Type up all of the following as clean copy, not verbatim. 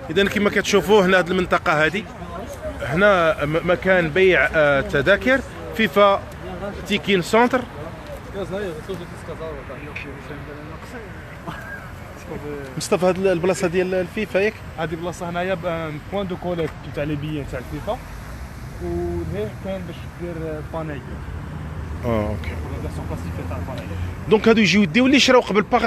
اذا كما كتشوفوا هنا هذه المنطقه هذه هنا مكان بيع تذاكر فيفا تيكين سونتر. مصطفى هذه البلاصه ديال الفيفا ياك؟ هذه بلاصه هنايا بوان دو كوليكت تاع لي بيي تاع الفيفا، وهنا كاين باش دير باناي. اوكي. ولا سون بلاستيك تاع الباناي. دونك هادو يجيو يديو اللي شراو قبل باغ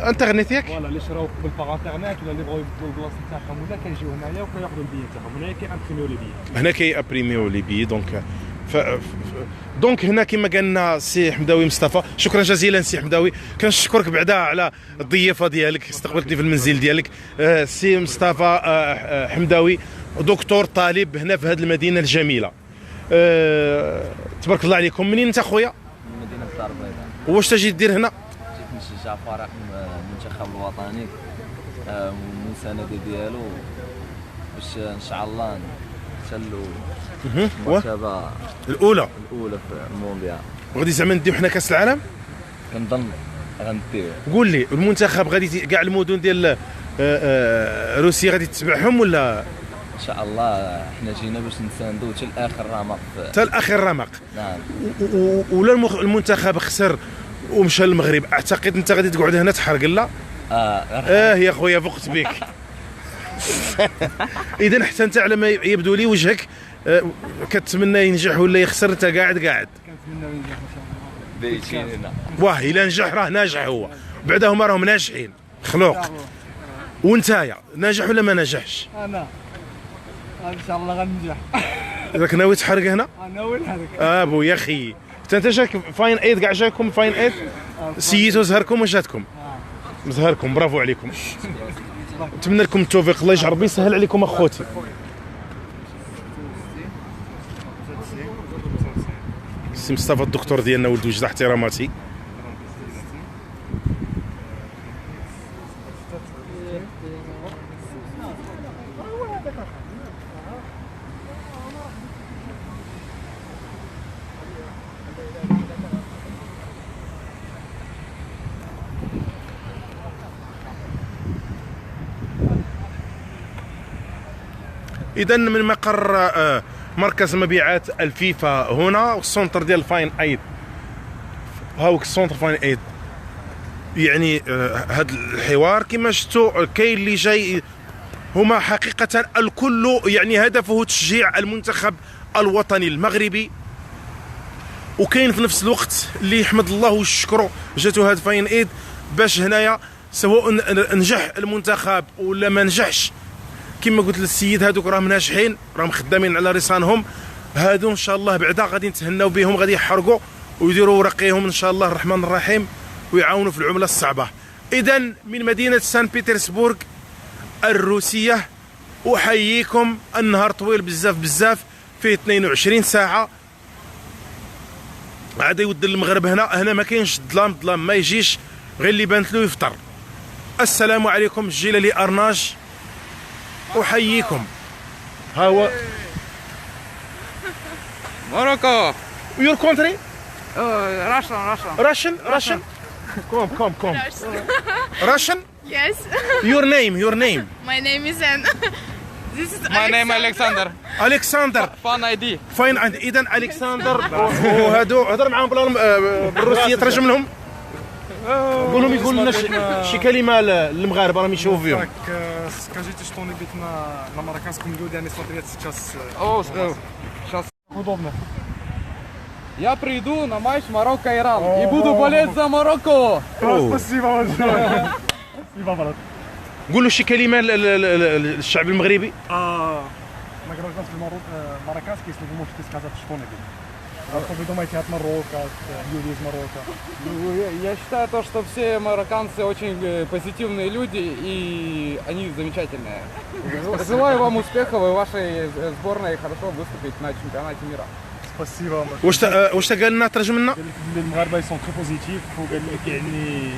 انترنيت ياك؟ فوالا اللي شراو قبل باغ انترنيت ولا اللي بغاو يبدلوا البلاصه تاعهم ولا كيجيو هنايا وكياخذوا البيي تاعهم. هنايا كيامبريميو لي بيي. هنا كيابريميو لي بيي دونك دونك هنا كما قالنا سي حمداوي مصطفى. شكرا جزيلا سي حمداوي، كنشكرك بعدا على الضيافه ديالك، استقبلتني في المنزل ديالك. سي مصطفى حمداوي دكتور طالب هنا في هذه المدينه الجميله. تبارك الله عليكم. منين انت خويا؟ من مدينه الدار البيضاء. واش تجي دير هنا؟ جيت نشجع فريق المنتخب الوطني والمسانده ديالو باش ان شاء الله نحتلوا المرتبه الاولى في المونديال. وغادي زعما نديو حنا كاس العالم؟ كنظن غنديو. قول لي المنتخب غادي كاع المدن ديال روسيا غادي تتبعهم ولا؟ ان شاء الله حنا جينا باش نساندو حتى لاخر رمق. حتى لاخر رمق. نعم. ولا المنتخب خسر ومشى للمغرب، اعتقد انت غادي تقعد هنا تحرق لا؟ يا خويا فقت بك. اذا حتى انت على ما يبدو لي وجهك كتمنى ينجح ولا يخسر، انت قاعد كنتمنى ينجح ان شاء الله. بايتين هنا. واه الا نجح راه ناجح هو، بعدا هما راهم ناجحين خلوق. وانتايا ناجح ولا ما ناجحش؟ انا ان شاء الله غننجح. راك ناوي تحرق هنا؟ ناوي نحرق. ابو يا اخي انت جاك فاين ايد، كاع جاكم فاين ايد سيتو زهركم وجاتكم. زهركم برافو عليكم. نتمنى لكم التوفيق، الله يجعل ربي يسهل عليكم اخوتي. سي مصطفى الدكتور ديالنا ولد وجده احتراماتي. اذا من مقر مركز مبيعات الفيفا هنا والسونتر ديال فاين ايد، هاوك السونتر فاين ايد. يعني هذا الحوار كما شفتوا كاين اللي جاي، هما حقيقه الكل يعني هدفه تشجيع المنتخب الوطني المغربي، وكاين في نفس الوقت اللي يحمد الله ويشكره جاتو هاد فاين ايد باش هنايا سواء نجح المنتخب ولا ما نجحش، كما قلت للسيد هذوك راهم ناجحين، راهم خدامين على رسانهم. هادو ان شاء الله بعدا غادي نتهناو بهم، غادي يحرقوا ويديروا ورقيهم ان شاء الله الرحمن الرحيم ويعاونوا في العمله الصعبه. اذا من مدينه سان بيترسبورغ الروسيه احييكم. النهار طويل بزاف فيه 22 ساعه، عاد يود المغرب. هنا ما كاينش ظلام ما يجيش غير اللي بانت له يفطر. السلام عليكم الجيلالي ارناج، احييكم. ها هو Morocco. your country? Russian. Russian? Come. Russian? Yes. Your name. My name is Anne. This is My name Alexander. Alexander. Fun ID. فاين عند اذا الكسندر. وهادو هضر معاهم بالروسيه ترجم لهم. قول لهم يقول لنا شي كلمه للمغاربه راهم يشوفوا فيهم. Скажите что-нибудь на марокканском люди, они смотрят сейчас. О, сейчас удобно. Я приду на матч Марокко-Иран и буду болеть за Марокко. Спасибо большое. Спасибо, брат. قولوا شي كلمه للشعب المغربي. На гражданстве марокканский, если вы можете сказать что-нибудь. Что вы думаете от Марокко, от людей из Марокко? Я считаю то, что все марокканцы очень позитивные люди и они замечательные. Желаю вам успехов и вашей сборной хорошо выступить на чемпионате мира. спасибо. واش قال لنا ترجم لنا؟ المغاربه يسون تري بوزيتيف وقال لك يعني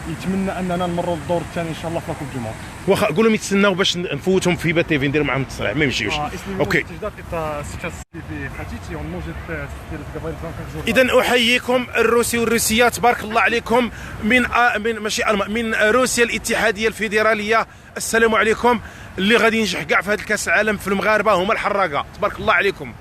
يتمنى اننا نمروا للدور الثاني ان شاء الله في لاكوب دو موند. واخا قول لهم يتسناو باش نفوتهم في بات تيفي ندير معاهم التصريح ما يمشيوش. اوكي اذا احييكم الروسي والروسيات تبارك الله عليكم من ماشي من روسيا الاتحاديه الفيدراليه. السلام عليكم. اللي غادي ينجح كاع في هذا الكاس العالم في المغاربه هما الحراقه تبارك الله عليكم.